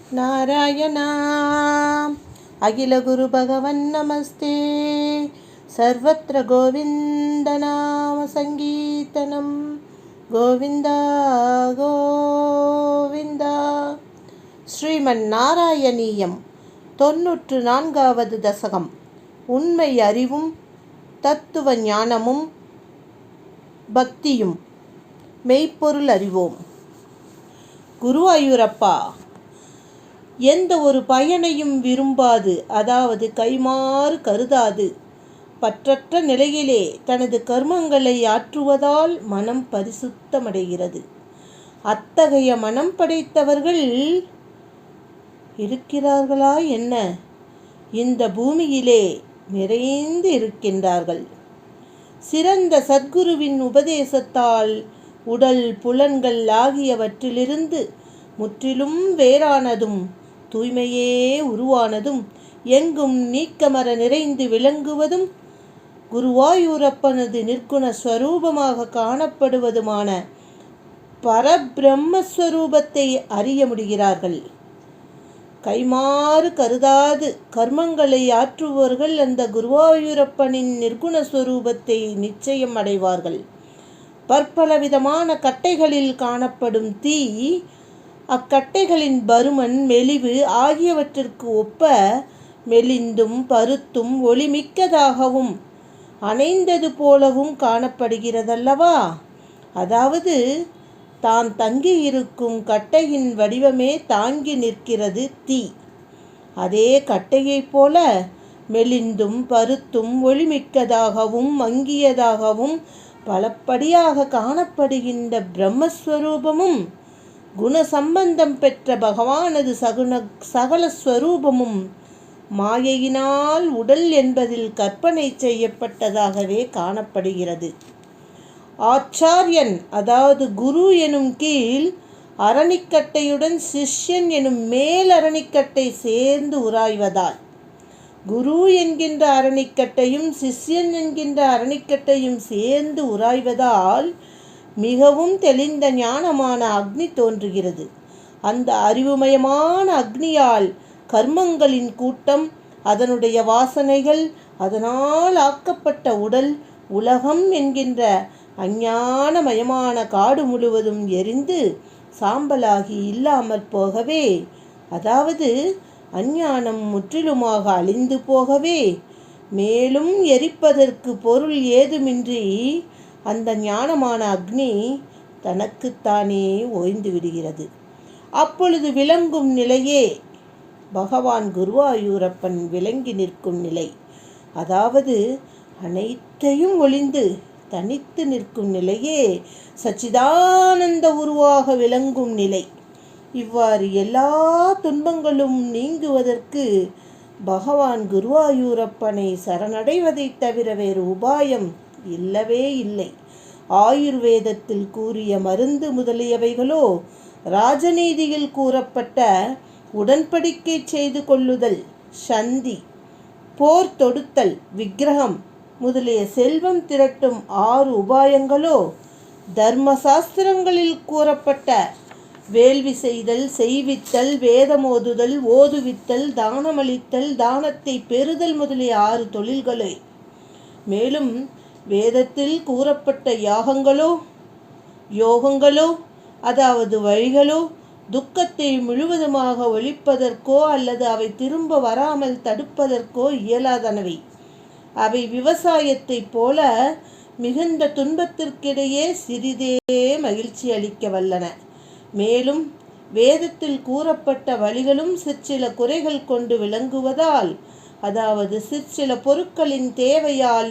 நாராயணா அகில குரு பகவன் நமஸ்தே. சர்வத்ர கோவிந்த நாம சங்கீர்த்தனம். கோவிந்தா கோவிந்தா. ஸ்ரீமன் நாராயணீயம் 94வது தசகம். உண்மை அறிவும் தத்துவ ஞானமும் பக்தியும். மெய்ப்பொருள் அறிவோம். குருவாயூரப்பா, எந்த ஒரு பயனையும் விரும்பாது, அதாவது கைமாறு கருதாது, பற்றற்ற நிலையிலே தனது கர்மங்களை ஆற்றுவதால் மனம் பரிசுத்தமடைகிறது. அத்தகைய மனம் படைத்தவர்கள் இருக்கிறார்களா என்ன? இந்த பூமியிலே நிறைந்து இருக்கின்றார்கள். சிறந்த சத்குருவின் உபதேசத்தால் உடல் புலன்கள் ஆகியவற்றிலிருந்து முற்றிலும் வேறானதும் தூய்மையே உருவானதும் எங்கும் நீக்கமர நிறைந்து விளங்குவதும் குருவாயூரப்பனது நிற்குண ஸ்வரூபமாக காணப்படுவதுமான பரபிரம்மஸ்வரூபத்தை அறிய முடிகிறார்கள். கைமாறு கருதாது கர்மங்களை ஆற்றுபவர்கள் அந்த குருவாயூரப்பனின் நிர்குணஸ்வரூபத்தை நிச்சயம் அடைவார்கள். பற்பல விதமான கட்டைகளில் காணப்படும் தீ அக்கட்டைகளின் பருமன், மெலிவு ஆகியவற்றிற்கு ஒப்ப மெலிந்தும் பருத்தும் ஒளிமிக்கதாகவும் அணைந்தது போலவும் காணப்படுகிறதல்லவா? அதாவது தான் தங்கியிருக்கும் கட்டையின் வடிவமே தாங்கி நிற்கிறது தீ. அதே கட்டையைப் போல மெலிந்தும் பருத்தும் ஒளிமிக்கதாகவும் மங்கியதாகவும் பலப்படியாக காணப்படுகின்ற பிரம்மஸ்வரூபமும் குணசம்பந்தம் பெற்ற பகவானது சகல ஸ்வரூபமும் மாயையினால் உடல் என்பதில் கற்பனை செய்யப்பட்டதாகவே காணப்படுகிறது. ஆச்சாரியன், அதாவது குரு எனும் கீழ் அரணிக்கட்டையுடன் சிஷ்யன் எனும் மேல் அரணிக்கட்டை சேர்ந்து உராய்வதால், குரு என்கின்ற அரணிக்கட்டையும் சிஷ்யன் என்கின்ற அரணிக்கட்டையும் சேர்ந்து உராய்வதால் மிகவும் தெளிந்த ஞானமான அக்னி தோன்றுகிறது. அந்த அறிவுமயமான அக்னியால் கர்மங்களின் கூட்டம், அதனுடைய வாசனைகள், அதனால் ஆக்கப்பட்ட உடல், உலகம் என்கின்ற அஞ்ஞானமயமான காடு முழுவதும் எரிந்து சாம்பலாகி இல்லாமற் போகவே, அதாவது அஞ்ஞானம் முற்றிலுமாக அழிந்து போகவே, மேலும் எரிப்பதற்கு பொருள் ஏதுமின்றி அந்த ஞானமான அக்னி தனக்குத்தானே ஓய்ந்து விடுகிறது. அப்பொழுது விளங்கும் நிலையே பகவான் குருவாயூரப்பன் விளங்கி நிற்கும் நிலை. அதாவது அனைத்தையும் ஒளிந்து தனித்து நிற்கும் நிலையே சச்சிதானந்த உருவாக விளங்கும் நிலை. இவ்வாறு எல்லா துன்பங்களும் நீங்குவதற்கு பகவான் குருவாயூரப்பனை சரணடைவதைத் தவிர வேறு உபாயம் இல்லவே இல்லை. ஆயுர்வேதத்தில் கூறிய மருந்து முதலியவைகளோ ராஜநீதியில் கூறப்பட்ட உடன்படிக்கை செய்து கொள்ளுதல், சந்தி, போர் தொடுத்தல், விக்கிரகம் முதலிய செல்வம் திரட்டும் 6 உபாயங்களோ தர்மசாஸ்திரங்களில் கூறப்பட்ட வேள்வி செய்தல், செய்வித்தல், வேதமோதுதல், ஓதுவித்தல், தானமளித்தல், தானத்தை பெறுதல் முதலிய 6 தொழில்களே. மேலும் வேதத்தில் கூறப்பட்ட யாகங்களோ யோகங்களோ, அதாவது வழிகளோ துக்கத்தை முழுவதுமாக ஒழிப்பதற்கோ அல்லது அவை திரும்ப வராமல் தடுப்பதற்கோ இயலாதனவை. அவை விவசாயத்தைப் போல மிகுந்த துன்பத்திற்கிடையே சிறிதே மகிழ்ச்சி அளிக்க வல்லன. மேலும் வேதத்தில் கூறப்பட்ட வழிகளும் சிற்சில குறைகள் கொண்டு விளங்குவதால், அதாவது சிற்சில பொருட்களின் தேவையால்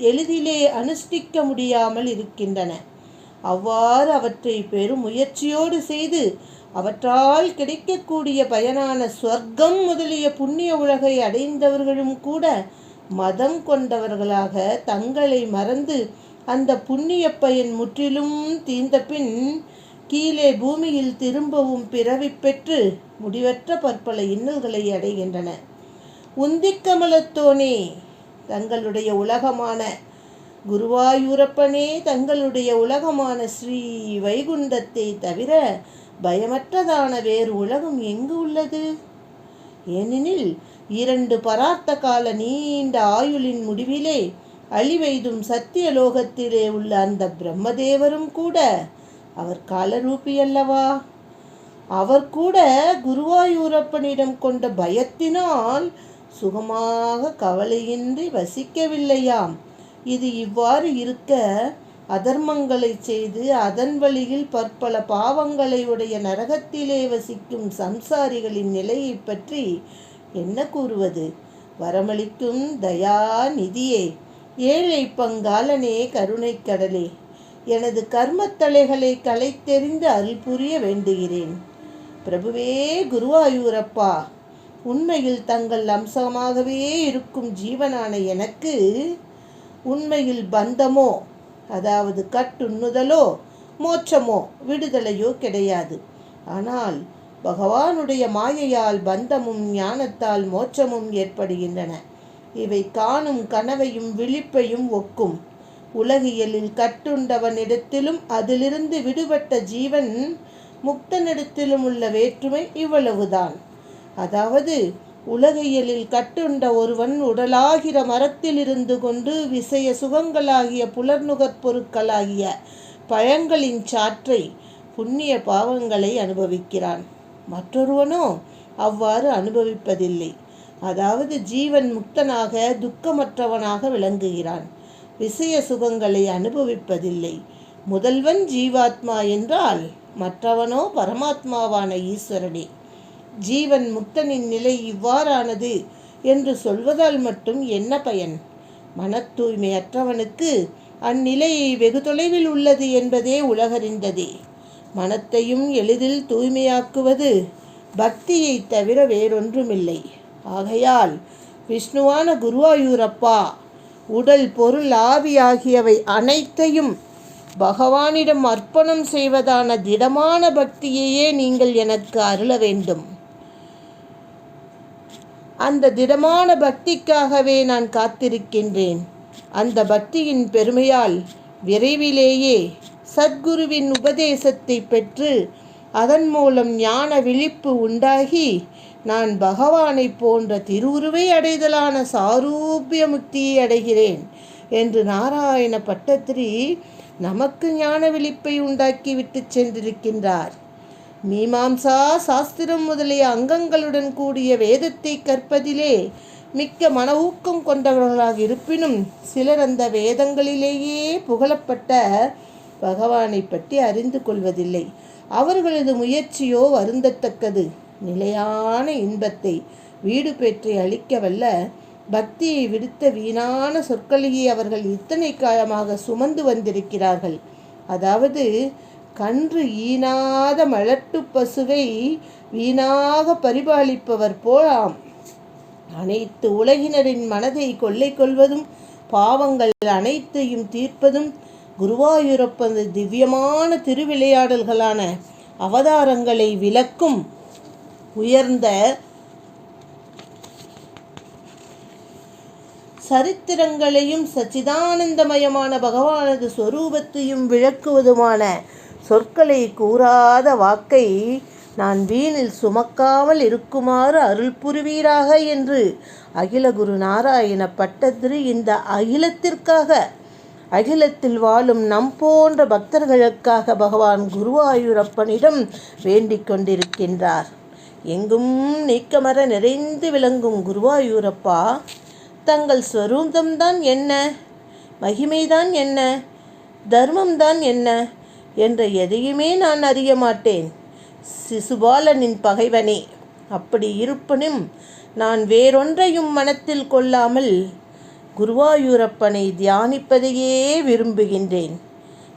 எளிதிலே அனுஷ்டிக்க முடியாமல் இருக்கின்றன. அவ்வாறு அவற்றை பெரும் முயற்சியோடு செய்து அவற்றால் கிடைக்கக்கூடிய பயனான ஸ்வர்க்கம் முதலிய புண்ணிய உலகை அடைந்தவர்களும் கூட மதம் கொண்டவர்களாக தங்களை மறந்து அந்த புண்ணிய பயன் முற்றிலும் தீர்ந்த பின் கீழே பூமியில் திரும்பவும் பிறவி பெற்று முடிவற்ற பற்பல இன்னல்களை அடைகின்றன. உந்திக்கமலத்தோனே, தங்களுடைய உலகமான குருவாயூரப்பனே தங்களுடைய உலகமான ஸ்ரீ வைகுண்டத்தை தவிர பயமற்றதான வேறு உலகம் எங்கு உள்ளது? ஏனெனில் 2 பரார்த்த கால நீண்ட ஆயுளின் முடிவிலே அழிவெய்தும் சத்தியலோகத்திலே உள்ள அந்த பிரம்மதேவரும் கூட அவர் காலரூபி அல்லவா? அவர் கூட குருவாயூரப்பனிடம் கொண்ட பயத்தினால் சுகமாக கவலையின்றி வசிக்கவில்லையாம். இது இவ்வாறு இருக்க, அதர்மங்களை செய்து அதன் வழியில் பற்பல பாவங்களை உடைய நரகத்திலே வசிக்கும் சம்சாரிகளின் நிலையை பற்றி என்ன கூறுவது? வரமளிக்கும் தயாநிதியே, ஏழை பங்காளனே, கருணை கடலே, எனது கர்மத்தலைகளை களைத்தெறிந்து அருள் புரிய வேண்டுகிறேன். பிரபுவே குருவாயூரப்பா, உண்மையில் தங்கள் அம்சமாகவே இருக்கும் ஜீவனான எனக்கு உண்மையில் பந்தமோ, அதாவது கட்டுண்ணுதலோ, மோட்சமோ, விடுதலையோ கிடையாது. ஆனால் பகவானுடைய மாயையால் பந்தமும் ஞானத்தால் மோட்சமும் ஏற்படுகின்றன. இவை காணும் கனவையும் விழிப்பையும் ஒக்கும். உலகியலில் கட்டுண்டவனிடத்திலும் அதிலிருந்து விடுபட்ட ஜீவன் முக்தனிடத்திலும் உள்ள வேற்றுமை இவ்வளவுதான். அதாவது உலகியலில் கட்டுண்ட ஒருவன் உடலாகிற மரத்தில் இருந்து கொண்டு விசய சுகங்களாகிய புலர்நுகர் பொருட்களாகிய பழங்களின் சாற்றை, புண்ணிய பாவங்களை அனுபவிக்கிறான். மற்றொருவனோ அவ்வாறு அனுபவிப்பதில்லை. அதாவது ஜீவன் முக்தனாக துக்கமற்றவனாக விளங்குகிறான், விசய சுகங்களை அனுபவிப்பதில்லை. முதல்வன் ஜீவாத்மா என்றால் மற்றவனோ பரமாத்மாவான ஈஸ்வரனே. ஜீவன் முக்தனின் நிலை இவ்வாறானது என்று சொல்வதால் மட்டும் என்ன பயன்? மன தூய்மையற்றவனுக்கு அந்நிலை வெகு தொலைவில் உள்ளது என்பதே உலகறிந்ததே. மனத்தையும் எளிதில் தூய்மையாக்குவது பக்தியை தவிர வேறொன்றுமில்லை. ஆகையால் விஷ்ணுவான குருவாயூரப்பா, உடல் பொருள் ஆவி ஆகியவை அனைத்தையும் பகவானிடம் அர்ப்பணம் செய்வதான திடமான பக்தியையே நீங்கள் எனக்கு அருள வேண்டும். அந்த திடமான பக்திக்காகவே நான் காத்திருக்கின்றேன். அந்த பக்தியின் பெருமையால் விரைவிலேயே சத்குருவின் உபதேசத்தை பெற்று அதன் மூலம் ஞான விழிப்பு உண்டாகி நான் பகவானை போன்ற திருவுருவை அடைதலான சாரூபிய முக்தியை அடைகிறேன் என்று நாராயண பட்டத்திரி நமக்கு ஞான விழிப்பை உண்டாக்கி விட்டு சென்றிருக்கின்றார். மீமாம்சா சாஸ்திரம் முதலிய அங்கங்களுடன் கூடிய வேதத்தை கற்பதிலே மிக்க மன ஊக்கம் கொண்டவர்களாக இருப்பினும் சிலர் அந்த வேதங்களிலேயே புகழப்பட்ட பகவானை பற்றி அறிந்து கொள்வதில்லை. அவர்களது முயற்சியோ வருந்தத்தக்கது. நிலையான இன்பத்தை வீடு பெற்று அளிக்கவல்ல பக்தியை விடுத்த வீணான சொற்களையே அவர்கள் இத்தனை காலமாக சுமந்து வந்திருக்கிறார்கள். அதாவது கன்று ஈனாத மலட்டு பசுவை வீணாக பரிபாலிப்பவர் போலாம் அனைத்து உலகினரின் மனதை கொள்ளை கொள்வதும் பாவங்கள் அனைத்தையும் தீர்ப்பதும் குருவாயூரப்பனது திவ்யமான திருவிளையாடல்களான அவதாரங்களை விளக்கும் உயர்ந்த சரித்திரங்களையும் சச்சிதானந்தமயமான பகவானது ஸ்வரூபத்தையும் விளக்குவதுமான சொற்களை கூறாத வாக்கை நான் வீணில் சுமக்காமல் இருக்குமாறு அருள் புரிவீராக என்று அகில குரு நாராயண பட்டத்திரி இந்த அகிலத்திற்காக, அகிலத்தில் வாழும் நம் போன்ற பக்தர்களுக்காக பகவான் குருவாயூரப்பனிடம் வேண்டிக் கொண்டிருக்கின்றார். எங்கும் நீக்கமர நிறைந்து விளங்கும் குருவாயூரப்பா, தங்கள் ஸ்வரூபம்தான் என்ன, மகிமைதான் என்ன, தர்மம்தான் என்ன என்ற எதையுமே நான் அறிய மாட்டேன். சிசுபாலனின் பகைவனே, அப்படி இருப்பினும் நான் வேறொன்றையும் மனத்தில் கொள்ளாமல் குருவாயூரப்பனை தியானிப்பதையே விரும்புகின்றேன்.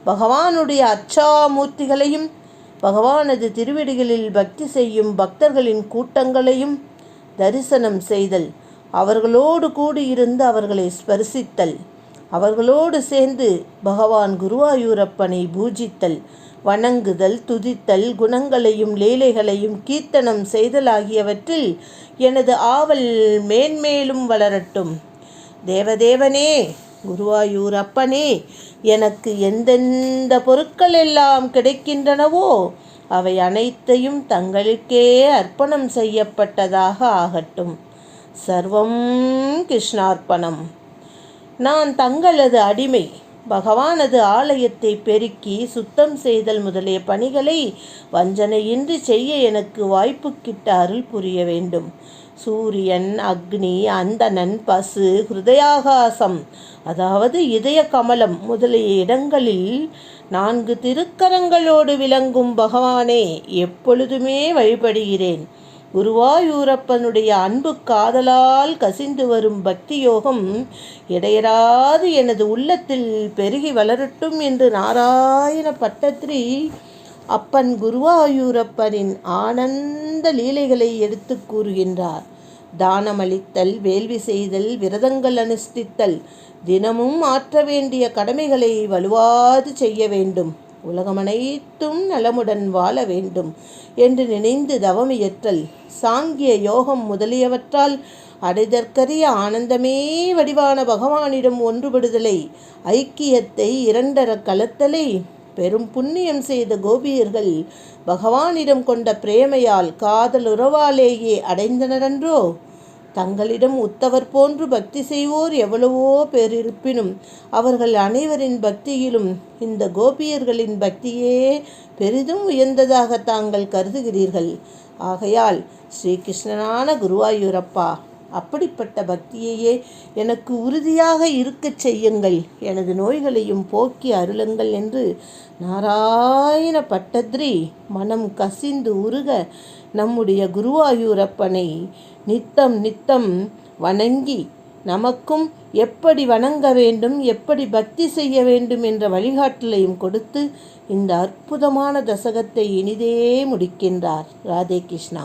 பகவானுடைய அச்சாமூர்த்திகளையும் பகவானது திருவடிகளில் பக்தி செய்யும் பக்தர்களின் கூட்டங்களையும் தரிசனம் செய்தல், அவர்களோடு கூடியிருந்து அவர்களை ஸ்பரிசித்தல், அவர்களோடு சேர்ந்து பகவான் குருவாயூரப்பனை பூஜித்தல், வணங்குதல், துதித்தல், குணங்களையும் லீலைகளையும் கீர்த்தனம் செய்தல் ஆகியவற்றில் எனது ஆவல் மேன்மேலும் வளரட்டும். தேவதேவனே, குருவாயூரப்பனே, எனக்கு எந்தெந்த பொருட்கள் எல்லாம் கிடைக்கின்றனவோ அவை அனைத்தையும் தங்களுக்கே அர்ப்பணம் செய்யப்பட்டதாக ஆகட்டும். சர்வம் கிருஷ்ணார்ப்பணம். நான் தங்களது அடிமை. பகவானது ஆலயத்தை பெருக்கி சுத்தம் செய்தல் முதலிய பணிகளை வஞ்சனையின்றி செய்ய எனக்கு வாய்ப்பு கிட்ட அருள் புரிய வேண்டும். சூரியன், அக்னி, அந்தணன், பசு, ஹிருதயாகாசம் அதாவது இதய கமலம் முதலிய இடங்களில் 4 திருக்கரங்களோடு விளங்கும் பகவானே எப்பொழுதுமே வழிபடுகிறேன். குருவாயூரப்பனுடைய அன்பு காதலால் கசிந்து வரும் பக்தி யோகம் இடையராது எனது உள்ளத்தில் பெருகி வளரட்டும் என்று நாராயண பட்டத்திரி அப்பன் குருவாயூரப்பனின் ஆனந்த லீலைகளை எடுத்து கூறுகின்றார். தானமளித்தல், வேள்வி செய்தல், விரதங்கள் அனுஷ்டித்தல், தினமும் ஆற்ற வேண்டிய கடமைகளை வலுவாது செய்ய வேண்டும். உலகமனைத்தும் நலமுடன் வாழ வேண்டும் என்று நினைந்து தவம் இயற்றல், சாங்கிய யோகம் முதலியவற்றால் அடைதற்கரிய ஆனந்தமே வடிவான பகவானிடம் ஒன்றுபடுதலை, ஐக்கியத்தை இரண்டர கலத்தலை பெரும் புண்ணியம் செய்த கோபியர்கள் பகவானிடம் கொண்ட பிரேமையால் காதலுறவாலேயே அடைந்தனரன்றோ? தங்களிடம் உத்தவர் போன்று பக்தி செய்வோர் எவ்வளவோ பேர் இருப்பினும் அவர்கள் அனைவரின் பக்தியிலும் இந்த கோபியர்களின் பக்தியே பெரிதும் உயர்ந்ததாக தாங்கள் கருதுகிறீர்கள். ஆகையால் ஸ்ரீகிருஷ்ணனான குருவாயூரப்பா, அப்படிப்பட்ட பக்தியையே எனக்கு உறுதியாக இருக்கச் செய்யுங்கள், எனது நோய்களையும் போக்கி அருளுங்கள் என்று நாராயண பட்டத்ரி மனம் கசிந்து உருக நம்முடைய குருவாயூரப்பனை நித்தம் நித்தம் வணங்கி நமக்கும் எப்படி வணங்க வேண்டும், எப்படி பக்தி செய்ய வேண்டும் என்ற வழிகாட்டலையும் கொடுத்து இந்த அற்புதமான தசகத்தை இனிதே முடிக்கின்றார். ராதே கிருஷ்ணா.